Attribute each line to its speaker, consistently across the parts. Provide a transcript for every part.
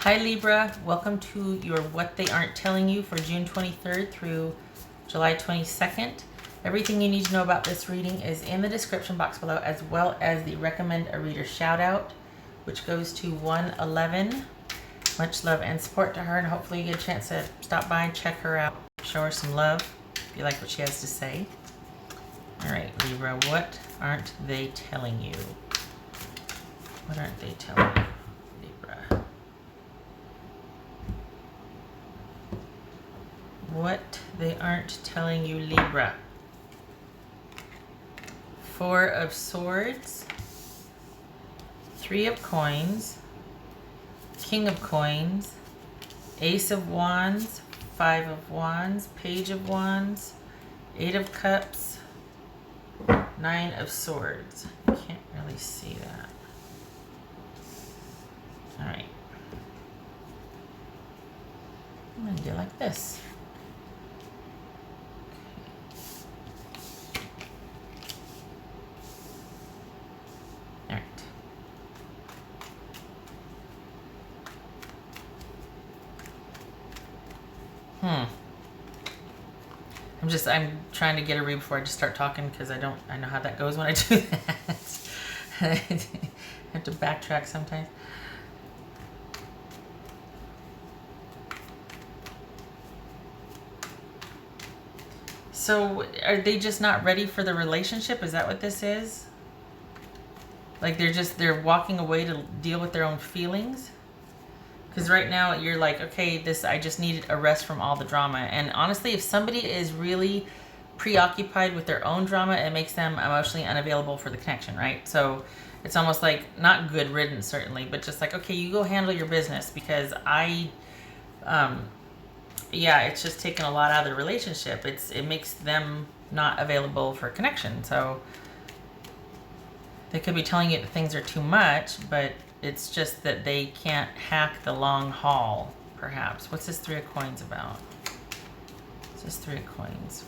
Speaker 1: Hi Libra, welcome to your What They Aren't Telling You for June 23rd through July 22nd. Everything you need to know about this reading is in the description box below, as well as the recommend a reader shout out, which goes to 111. Much love and support to her, and hopefully you get a chance to stop by and check her out. Show her some love if you like what she has to say. Alright Libra, what aren't they telling you? What aren't they telling you, Libra? What they aren't telling you, Libra. Four of Swords, Three of Coins, King of Coins, Ace of Wands, Five of Wands, Page of Wands, Eight of Cups, Nine of Swords. I can't really see that. All right. I'm going to do like this. I'm trying to get a read before I just start talking, because I know how that goes when I do that. I have to backtrack sometimes. So are they just not ready for the relationship? Is that what this is? Like they're walking away to deal with their own feelings? Because right now you're like, okay, I just need a rest from all the drama. And honestly, if somebody is really preoccupied with their own drama, it makes them emotionally unavailable for the connection, right? So it's almost like, not good riddance certainly, but just like, okay, you go handle your business, because it's just taken a lot out of the relationship. It makes them not available for connection. So they could be telling you that things are too much, but it's just that they can't hack the long haul, perhaps. What's this Three of Coins about? What's this Three of Coins?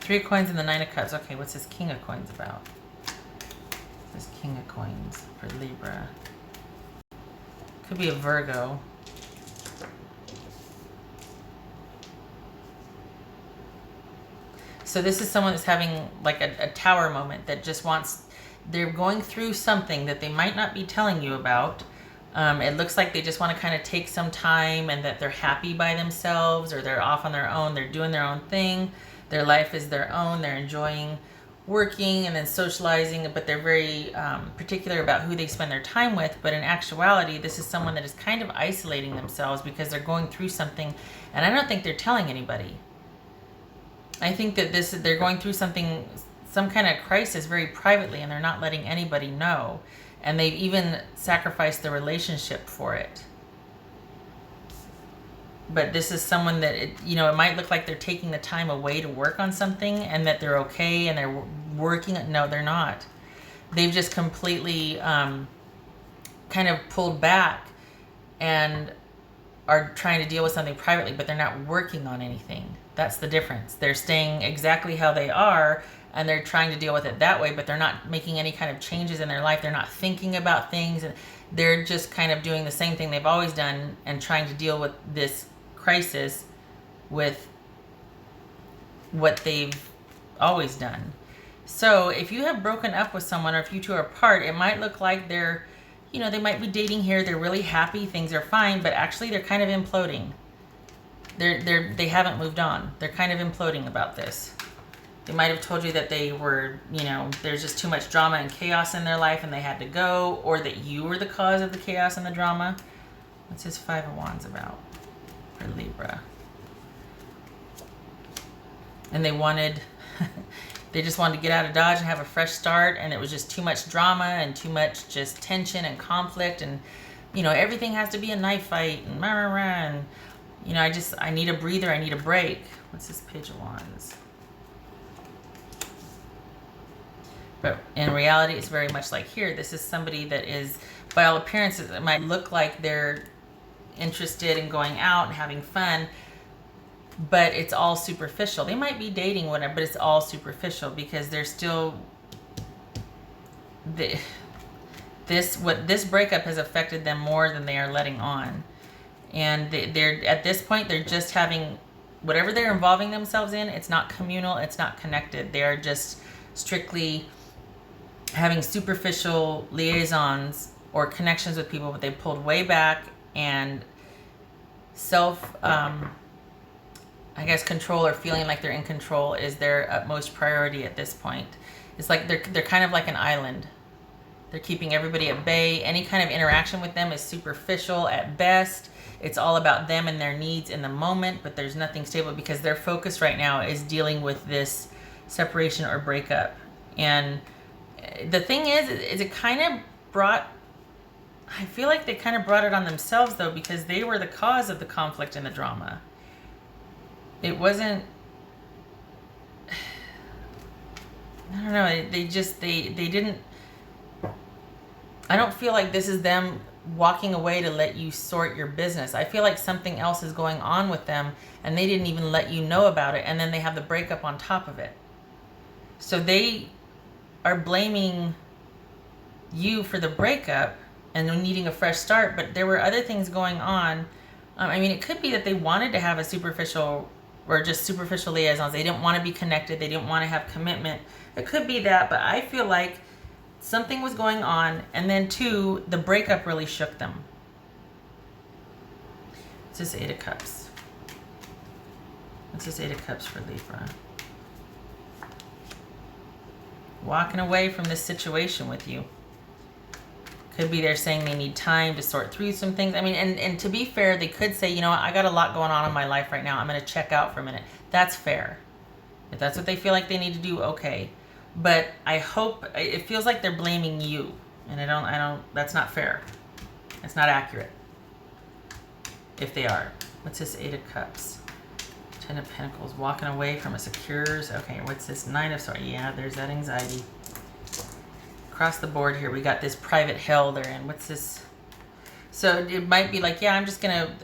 Speaker 1: Three of Coins and the Nine of Cups. Okay, what's this King of Coins about? This King of Coins for Libra. Could be a Virgo. So this is someone that's having like a tower moment, that just wants... They're going through something that they might not be telling you about. It looks like they just want to kind of take some time, and that they're happy by themselves, or they're off on their own. They're doing their own thing. Their life is their own. They're enjoying working and then socializing, but they're very particular about who they spend their time with. But in actuality, this is someone that is kind of isolating themselves because they're going through something, and I don't think they're telling anybody. I think that they're going through something, some kind of crisis, very privately, and they're not letting anybody know. And they've even sacrificed the relationship for it. But this is someone that, it might look like they're taking the time away to work on something, and that they're okay and they're working. No, they're not. They've just completely kind of pulled back and are trying to deal with something privately, but they're not working on anything. That's the difference. They're staying exactly how they are, and they're trying to deal with it that way, but they're not making any kind of changes in their life. They're not thinking about things, and they're just kind of doing the same thing they've always done, and trying to deal with this crisis with what they've always done. So if you have broken up with someone, or if you two are apart, it might look like they're, they might be dating here, they're really happy, things are fine, but actually they're kind of imploding. They haven't moved on. They're kind of imploding about this. They might have told you that they were, there's just too much drama and chaos in their life and they had to go, or that you were the cause of the chaos and the drama. What's this Five of Wands about for Libra? And they just wanted to get out of Dodge and have a fresh start, and it was just too much drama and too much just tension and conflict, and, everything has to be a knife fight, and rah, rah, rah, and, I need a breather, I need a break. What's this Page of Wands? But in reality, it's very much like here. This is somebody that is, by all appearances, it might look like they're interested in going out and having fun, but it's all superficial. They might be dating, whatever, but it's all superficial, because they're still... this breakup has affected them more than they are letting on. And they're at this point, they're just having whatever they're involving themselves in, it's not communal, it's not connected. They are just strictly having superficial liaisons or connections with people, but they pulled way back, and self I guess control, or feeling like they're in control, is their utmost priority at this point. It's like they're kind of like an island. They're keeping everybody at bay. Any kind of interaction with them is superficial at best. It's all about them and their needs in the moment, but there's nothing stable because their focus right now is dealing with this separation or breakup. And the thing is it kind of brought, I feel like they kind of brought it on themselves though, because they were the cause of the conflict and the drama. It wasn't, I don't know, they didn't, I don't feel like this is them walking away to let you sort your business. I feel like something else is going on with them and they didn't even let you know about it, and then they have the breakup on top of it. So they are blaming you for the breakup and needing a fresh start, but there were other things going on. I mean, it could be that they wanted to have a superficial or just superficial liaisons. They didn't want to be connected. They didn't want to have commitment. It could be that, but I feel like something was going on, and then two, the breakup really shook them. It's this Eight of Cups. It's this Eight of Cups for Libra. Walking away from this situation with you. Could be they're saying they need time to sort through some things. I mean, and to be fair, they could say, you know what, I got a lot going on in my life right now. I'm going to check out for a minute. That's fair. If that's what they feel like they need to do, okay. But I hope, it feels like they're blaming you. And I don't, that's not fair. It's not accurate. If they are. What's this Eight of Cups? Ten of Pentacles, walking away from a secures. Okay, what's this Nine of Swords? Yeah, there's that anxiety. Across the board here, we got this private hell they're in. What's this? So it might be like, yeah, I'm just gonna,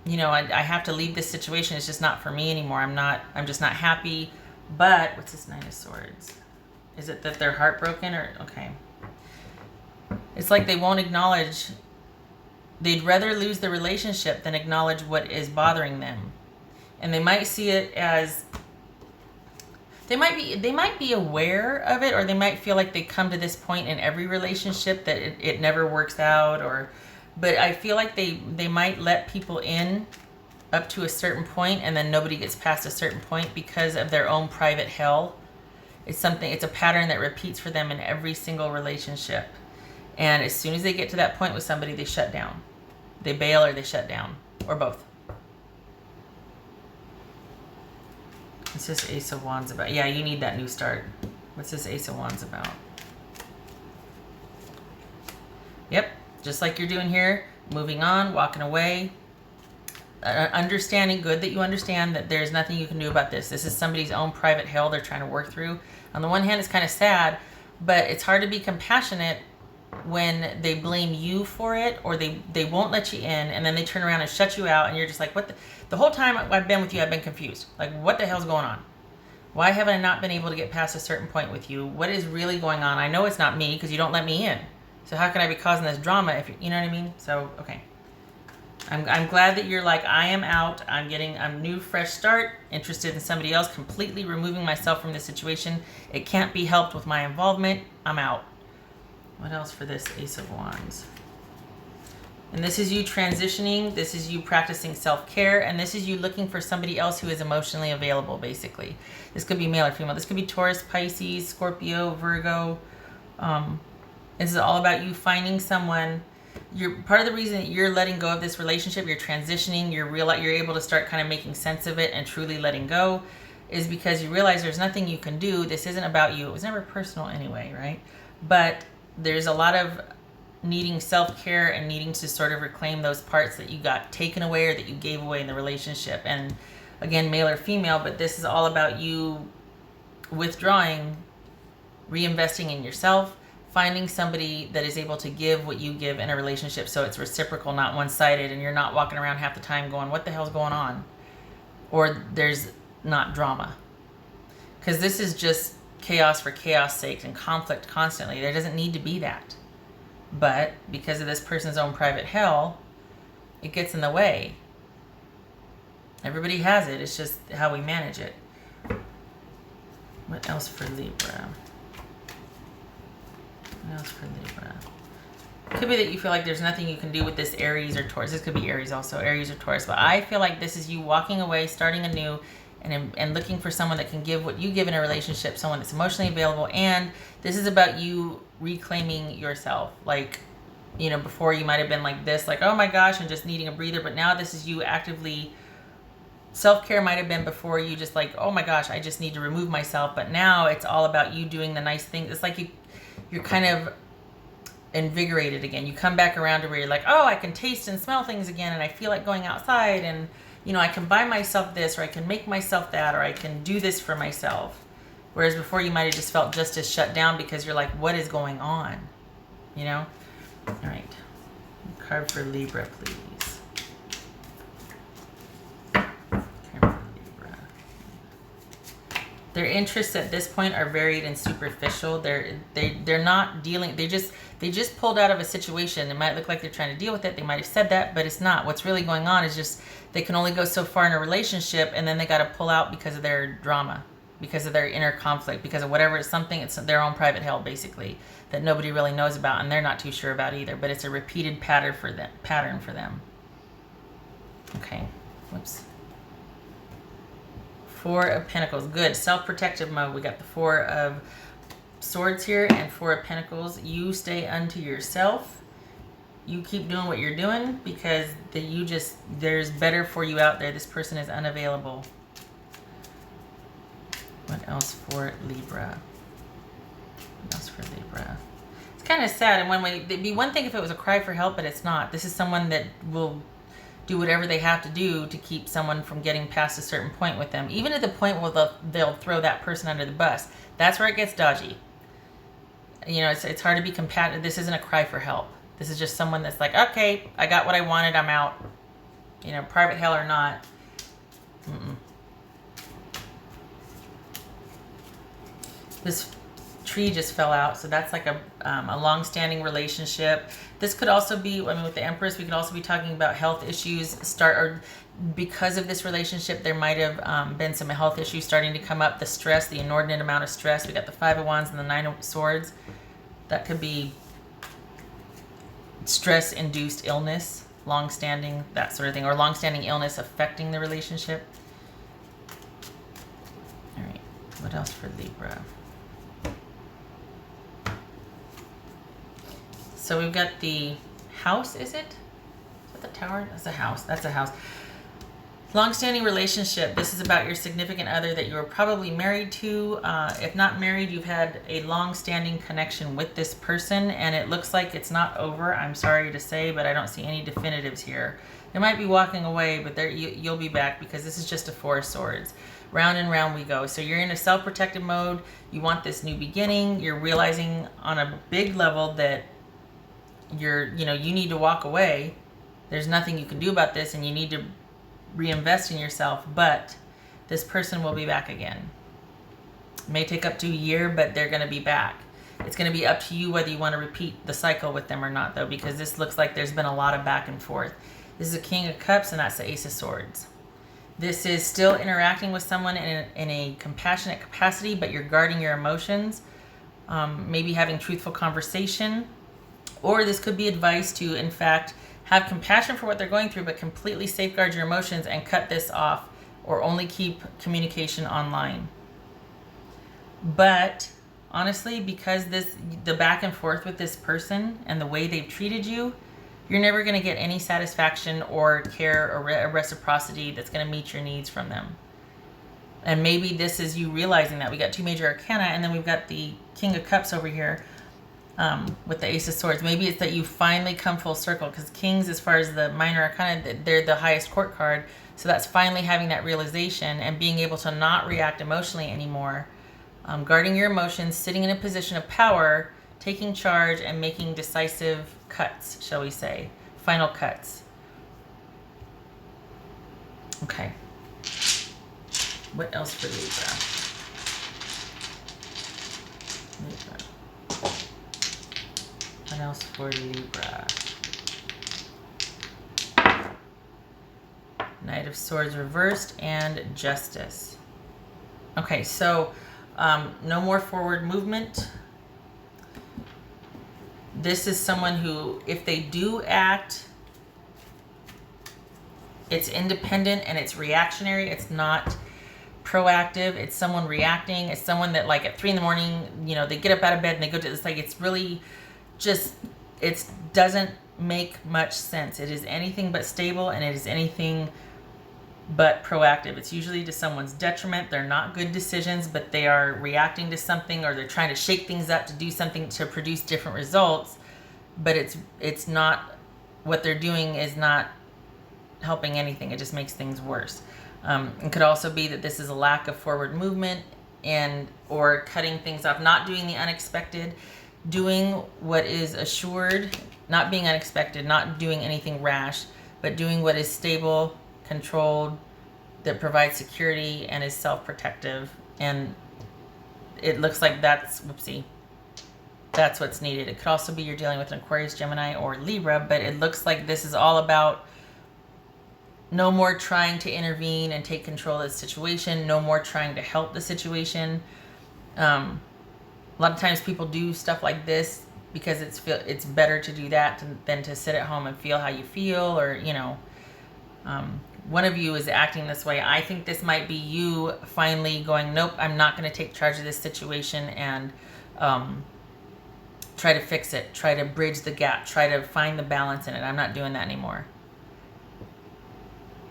Speaker 1: you know, I have to leave this situation. It's just not for me anymore. I'm just not happy. But what's this Nine of Swords? Is it that they're heartbroken, or okay? It's like they won't acknowledge. They'd rather lose the relationship than acknowledge what is bothering them, and they might see it as. They might be aware of it, or they might feel like they come to this point in every relationship that it never works out, but I feel like they might let people in up to a certain point, and then nobody gets past a certain point because of their own private hell. It's a pattern that repeats for them in every single relationship. And as soon as they get to that point with somebody, they shut down. They bail or they shut down, or both. What's this Ace of Wands about? Yeah, you need that new start. What's this Ace of Wands about? Yep, just like you're doing here, moving on, walking away, understanding, good that you understand that there's nothing you can do about this. This is somebody's own private hell they're trying to work through. On the one hand, it's kind of sad, but it's hard to be compassionate when they blame you for it, or they won't let you in, and then they turn around and shut you out, and you're just like, what the whole time I've been with you, I've been confused. Like, what the hell's going on? Why haven't I not been able to get past a certain point with you? What is really going on? I know it's not me because you don't let me in. So how can I be causing this drama if you know what I mean? So, okay. I'm glad that you're like, I am out. I'm getting a new fresh start, interested in somebody else, completely removing myself from this situation. It can't be helped with my involvement. I'm out. What else for this Ace of Wands? And this is you transitioning. This is you practicing self-care. And this is you looking for somebody else who is emotionally available, basically. This could be male or female. This could be Taurus, Pisces, Scorpio, Virgo. This is all about you finding someone. You're part of the reason that you're letting go of this relationship. You're transitioning. You're able to start kind of making sense of it and truly letting go, is because you realize there's nothing you can do. This isn't about you. It was never personal anyway, right? But there's a lot of needing self-care and needing to sort of reclaim those parts that you got taken away or that you gave away in the relationship. And again, male or female, but this is all about you withdrawing, reinvesting in yourself, finding somebody that is able to give what you give in a relationship, so it's reciprocal, not one-sided, and you're not walking around half the time going, what the hell's going on? Or there's not drama. Because this is just chaos for chaos sake and conflict constantly. There doesn't need to be that. But because of this person's own private hell, it gets in the way. Everybody has it. It's just how we manage it. What else for Libra? What else for Libra? It could be that you feel like there's nothing you can do with this Aries or Taurus. This could be Aries also, Aries or Taurus. But I feel like this is you walking away, starting anew, and looking for someone that can give what you give in a relationship, someone that's emotionally available. And this is about you reclaiming yourself. Like, you know, before you might have been like this, like, oh my gosh, and just needing a breather. But now this is you actively, self-care might have been before you just like, oh my gosh, I just need to remove myself. But now it's all about you doing the nice things. It's like you're kind of invigorated again. You come back around to where you're like, oh, I can taste and smell things again, and I feel like going outside, and you know, I can buy myself this, or I can make myself that, or I can do this for myself. Whereas before you might have just felt just as shut down because you're like, what is going on? You know? All right. Card for Libra, please. Card for Libra. Their interests at this point are varied and superficial. They're not dealing. They just pulled out of a situation. It might look like they're trying to deal with it. They might have said that, but it's not. What's really going on is just they can only go so far in a relationship, and then they got to pull out because of their drama, because of their inner conflict, because of whatever. It's something. It's their own private hell, basically, that nobody really knows about, and they're not too sure about either. But it's a repeated pattern for them. Okay. Whoops. Four of Pentacles. Good. Self-protective mode. We got the Four of Swords here and Four of Pentacles. You stay unto yourself. You keep doing what you're doing because there's better for you out there. This person is unavailable. What else for Libra? What else for Libra? It's kind of sad in one way. It'd be one thing if it was a cry for help, but it's not. This is someone that will do whatever they have to do to keep someone from getting past a certain point with them. Even at the point where they'll throw that person under the bus. That's where it gets dodgy. You know, it's hard to be compatible. This isn't a cry for help. This is just someone that's like, okay, I got what I wanted, I'm out. You know, private hell or not. This tree just fell out, so that's like a long-standing relationship. This could also be, I mean, with the Empress, we could also be talking about health issues. Because of this relationship, there might have been some health issues starting to come up. The stress, the inordinate amount of stress. We got the Five of Wands and the Nine of Swords. That could be stress-induced illness, long-standing, that sort of thing, or long-standing illness affecting the relationship. All right, what else for Libra? So we've got the house, is it? Is that the tower? That's a house. That's a house. Long-standing relationship. This is about your significant other that you were probably married to. If not married, you've had a long-standing connection with this person, and it looks like it's not over. I'm sorry to say, but I don't see any definitives here. They might be walking away, but you'll be back because this is just a Four of Swords. Round and round we go. So you're in a self-protective mode. You want this new beginning. You're realizing on a big level that you need to walk away. There's nothing you can do about this, and you need to reinvest in yourself, but this person will be back again. It may take up to a year, but they're going to be back. It's going to be up to you whether you want to repeat the cycle with them or not, though, because this looks like there's been a lot of back and forth. This is a King of Cups, and that's the Ace of Swords. This is still interacting with someone in a compassionate capacity, but you're guarding your emotions, maybe having truthful conversation, or this could be advice to, in fact, have compassion for what they're going through, but completely safeguard your emotions and cut this off, or only keep communication online. But honestly, because the back and forth with this person and the way they've treated you, you're never going to get any satisfaction or care or reciprocity that's going to meet your needs from them. And maybe this is you realizing that. We got two major arcana, and then we've got the King of Cups over here. With the Ace of Swords. Maybe it's that you finally come full circle, because Kings, as far as the minor arcana, they're the highest court card. So that's finally having that realization and being able to not react emotionally anymore. Guarding your emotions, sitting in a position of power, taking charge, and making decisive cuts, shall we say. Final cuts. Okay. What else for Libra? What Anything else for Libra? Knight of Swords reversed and Justice. Okay, so no more forward movement. This is someone who, if they do act, it's independent and it's reactionary. It's not proactive. It's someone reacting. It's someone that, like, at 3 a.m, you know, they get up out of bed and they go to, it's like, it's really just, it doesn't make much sense. It is anything but stable, and it is anything but proactive. It's usually to someone's detriment. They're not good decisions, but they are reacting to something, or they're trying to shake things up to do something to produce different results. But it's not, what they're doing is not helping anything. It just makes things worse. It could also be that this is a lack of forward movement, and or cutting things off, not doing the unexpected, doing what is assured, not being unexpected, not doing anything rash, but doing what is stable, controlled, that provides security and is self-protective. And it looks like that's, whoopsie, that's what's needed. It could also be you're dealing with an Aquarius, Gemini, or Libra, but it looks like this is all about no more trying to intervene and take control of the situation, no more trying to help the situation. A lot of times people do stuff like this because it's better to do that than to sit at home and feel how you feel, or, you know, one of you is acting this way. I think this might be you finally going, nope, I'm not going to take charge of this situation and try to fix it, try to bridge the gap, try to find the balance in it. I'm not doing that anymore.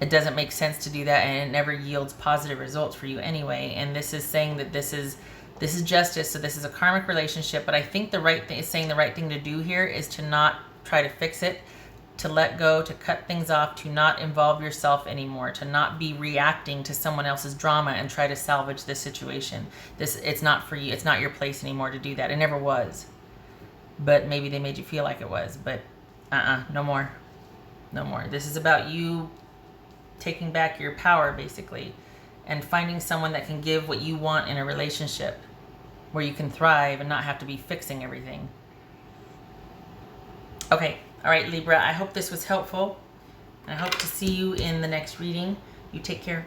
Speaker 1: It doesn't make sense to do that, and it never yields positive results for you anyway. And this is saying that this is justice, so this is a karmic relationship. But I think the right thing is saying the right thing to do here is to not try to fix it, to let go, to cut things off, to not involve yourself anymore, to not be reacting to someone else's drama and try to salvage this situation. It's not for you. It's not your place anymore to do that. It never was. But maybe they made you feel like it was. But no more. No more. This is about you taking back your power, basically, and finding someone that can give what you want in a relationship where you can thrive and not have to be fixing everything. Okay. All right, Libra, I hope this was helpful. I hope to see you in the next reading. You take care.